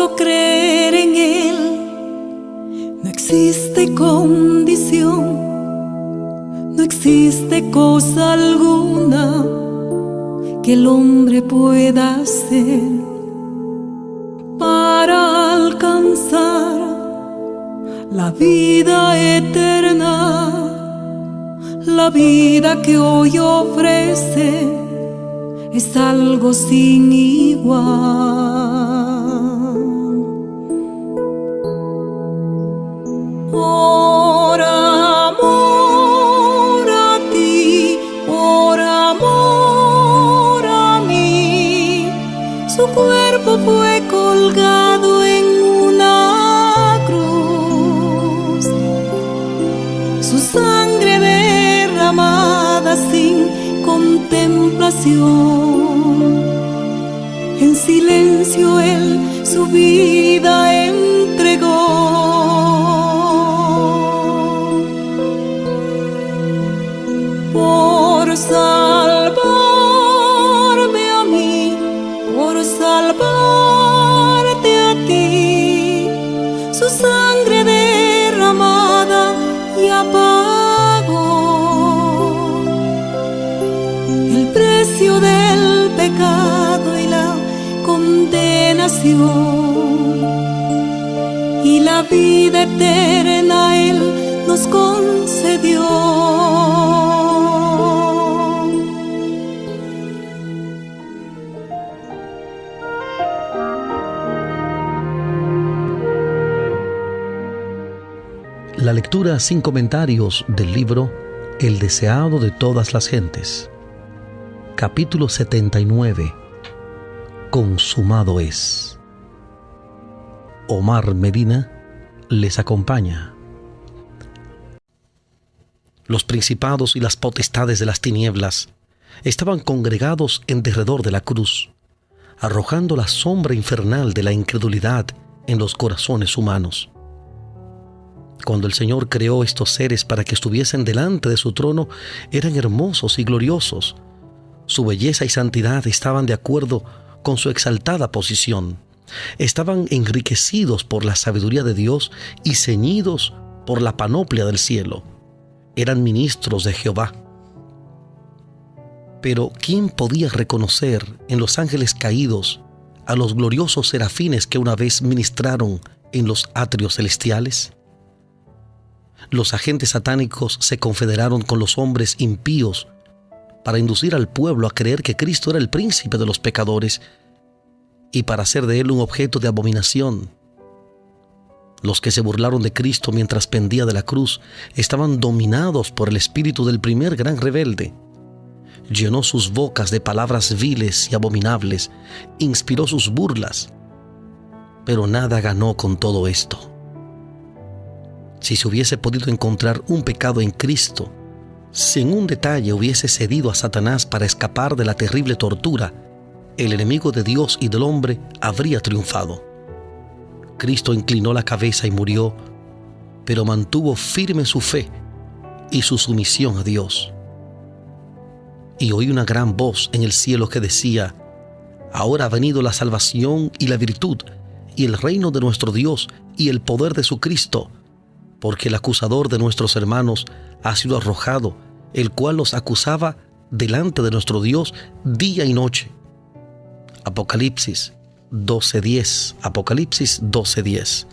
solo creer en Él. No existe condición, no existe cosa alguna que el hombre pueda hacer para alcanzar la vida eterna. La vida que hoy ofrece es algo sin igual. Por amor a ti, por amor a mí, su cuerpo fue colgado en una cruz, su sangre derramada sin contemplación. En silencio Él su vida entregó. Por salvarme a mí, por salvarte a ti, su sangre derramada ya pagó el precio del pecado y la condenación, y la vida eterna Él nos concedió. La lectura sin comentarios del libro El deseado de todas las gentes. Capítulo 79. Consumado es. Omar Medina les acompaña. Los principados y las potestades de las tinieblas estaban congregados en derredor de la cruz, arrojando la sombra infernal de la incredulidad en los corazones humanos. Cuando el Señor creó estos seres para que estuviesen delante de su trono, eran hermosos y gloriosos. Su belleza y santidad estaban de acuerdo con su exaltada posición. Estaban enriquecidos por la sabiduría de Dios y ceñidos por la panoplia del cielo. Eran ministros de Jehová. Pero ¿quién podía reconocer en los ángeles caídos a los gloriosos serafines que una vez ministraron en los atrios celestiales? Los agentes satánicos se confederaron con los hombres impíos para inducir al pueblo a creer que Cristo era el príncipe de los pecadores y para hacer de él un objeto de abominación. Los que se burlaron de Cristo mientras pendía de la cruz estaban dominados por el espíritu del primer gran rebelde. Llenó sus bocas de palabras viles y abominables, inspiró sus burlas, pero nada ganó con todo esto. Si se hubiese podido encontrar un pecado en Cristo, si en un detalle hubiese cedido a Satanás para escapar de la terrible tortura, el enemigo de Dios y del hombre habría triunfado. Cristo inclinó la cabeza y murió, pero mantuvo firme su fe y su sumisión a Dios. Y oí una gran voz en el cielo que decía: ahora ha venido la salvación y la virtud y el reino de nuestro Dios y el poder de su Cristo, porque el acusador de nuestros hermanos ha sido arrojado, el cual los acusaba delante de nuestro Dios día y noche. Apocalipsis 12:10. Apocalipsis 12:10.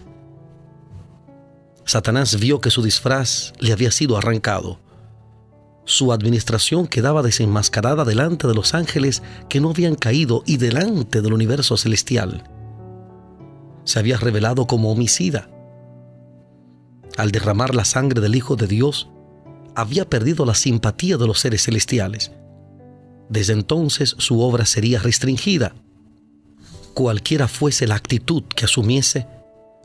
Satanás vio que su disfraz le había sido arrancado. Su administración quedaba desenmascarada delante de los ángeles que no habían caído y delante del universo celestial. Se había revelado como homicida. Al derramar la sangre del Hijo de Dios, había perdido la simpatía de los seres celestiales. Desde entonces su obra sería restringida. Cualquiera fuese la actitud que asumiese,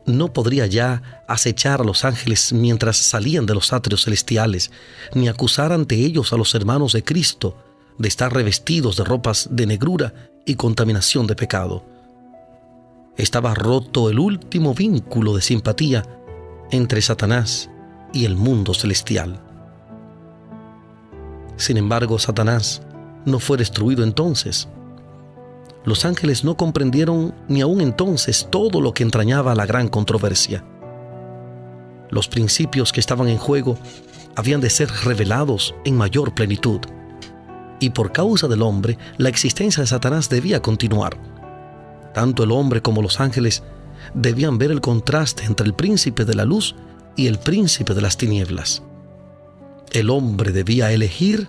no podría ya acechar a los ángeles mientras salían de los atrios celestiales, ni acusar ante ellos a los hermanos de Cristo de estar revestidos de ropas de negrura y contaminación de pecado. Estaba roto el último vínculo de simpatía entre Satanás y el mundo celestial. Sin embargo, Satanás no fue destruido entonces. Los ángeles no comprendieron ni aún entonces todo lo que entrañaba la gran controversia. Los principios que estaban en juego habían de ser revelados en mayor plenitud, y por causa del hombre, la existencia de Satanás debía continuar. Tanto el hombre como los ángeles debían ver el contraste entre el príncipe de la luz y el príncipe de las tinieblas. El hombre debía elegir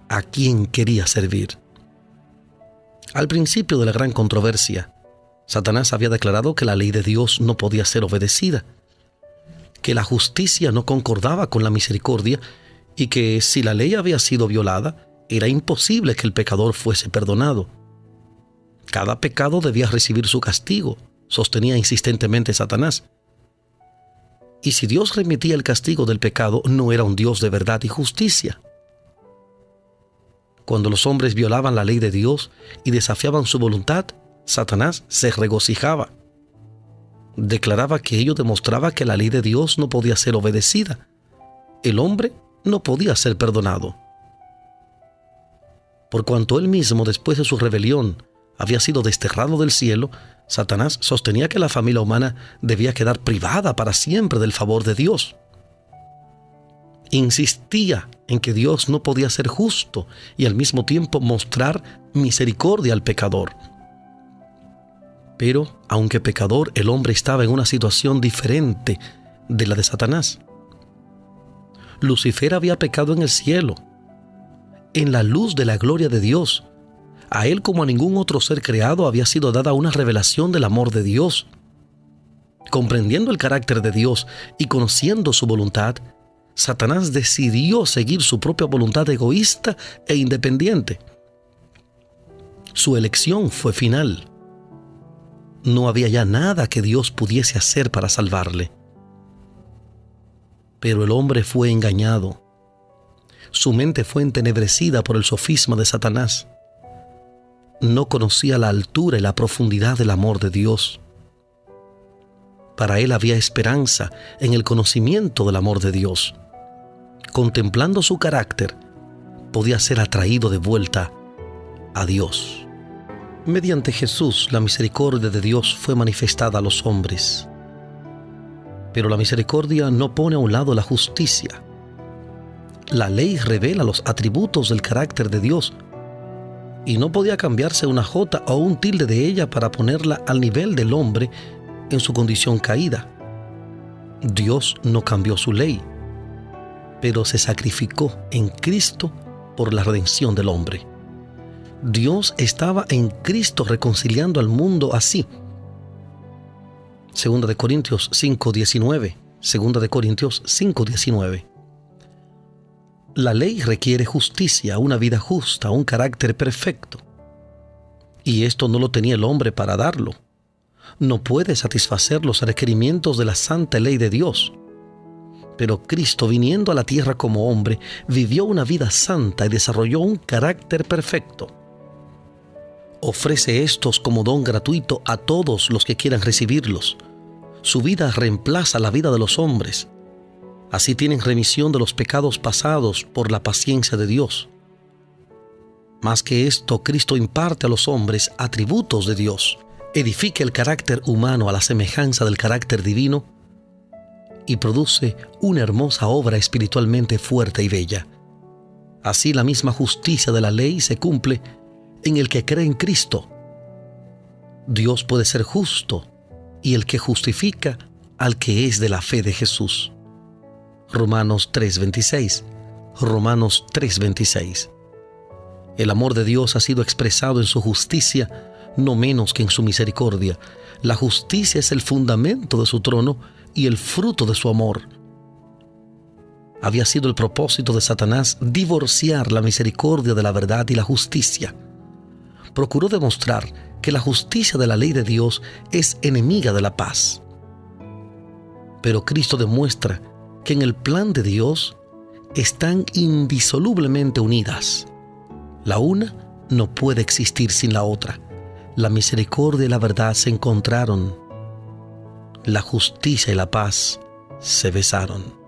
a quién quería servir. Al principio de la gran controversia, Satanás había declarado que la ley de Dios no podía ser obedecida, que la justicia no concordaba con la misericordia y que si la ley había sido violada, era imposible que el pecador fuese perdonado. Cada pecado debía recibir su castigo, sostenía insistentemente Satanás. Y si Dios remitía el castigo del pecado, no era un Dios de verdad y justicia. Cuando los hombres violaban la ley de Dios y desafiaban su voluntad, Satanás se regocijaba. Declaraba que ello demostraba que la ley de Dios no podía ser obedecida. El hombre no podía ser perdonado. Por cuanto él mismo, después de su rebelión, había sido desterrado del cielo, Satanás sostenía que la familia humana debía quedar privada para siempre del favor de Dios. Insistía en que Dios no podía ser justo y al mismo tiempo mostrar misericordia al pecador. Pero, aunque pecador, el hombre estaba en una situación diferente de la de Satanás. Lucifer había pecado en el cielo, en la luz de la gloria de Dios. A él, como a ningún otro ser creado, había sido dada una revelación del amor de Dios. Comprendiendo el carácter de Dios y conociendo su voluntad, Satanás decidió seguir su propia voluntad egoísta e independiente. Su elección fue final. No había ya nada que Dios pudiese hacer para salvarle. Pero el hombre fue engañado. Su mente fue entenebrecida por el sofisma de Satanás. No conocía la altura y la profundidad del amor de Dios. Para él había esperanza en el conocimiento del amor de Dios. Contemplando su carácter, podía ser atraído de vuelta a Dios. Mediante Jesús, la misericordia de Dios fue manifestada a los hombres. Pero la misericordia no pone a un lado la justicia. La ley revela los atributos del carácter de Dios, y no podía cambiarse una jota o un tilde de ella para ponerla al nivel del hombre en su condición caída. Dios no cambió su ley, pero se sacrificó en Cristo por la redención del hombre. Dios estaba en Cristo reconciliando al mundo así. 2 de Corintios 5:19. 2 de Corintios 5:19. La ley requiere justicia, una vida justa, un carácter perfecto. Y esto no lo tenía el hombre para darlo. No puede satisfacer los requerimientos de la santa ley de Dios. Pero Cristo, viniendo a la tierra como hombre, vivió una vida santa y desarrolló un carácter perfecto. Ofrece estos como don gratuito a todos los que quieran recibirlos. Su vida reemplaza la vida de los hombres. Así tienen remisión de los pecados pasados por la paciencia de Dios. Más que esto, Cristo imparte a los hombres atributos de Dios, edifica el carácter humano a la semejanza del carácter divino y produce una hermosa obra espiritualmente fuerte y bella. Así la misma justicia de la ley se cumple en el que cree en Cristo. Dios puede ser justo y el que justifica al que es de la fe de Jesús. Romanos 3:26. Romanos 3:26. El amor de Dios ha sido expresado en su justicia, no menos que en su misericordia. La justicia es el fundamento de su trono y el fruto de su amor. Había sido el propósito de Satanás divorciar la misericordia de la verdad y la justicia. Procuró demostrar que la justicia de la ley de Dios es enemiga de la paz. Pero Cristo demuestra que en el plan de Dios están indisolublemente unidas. La una no puede existir sin la otra. La misericordia y la verdad se encontraron. La justicia y la paz se besaron.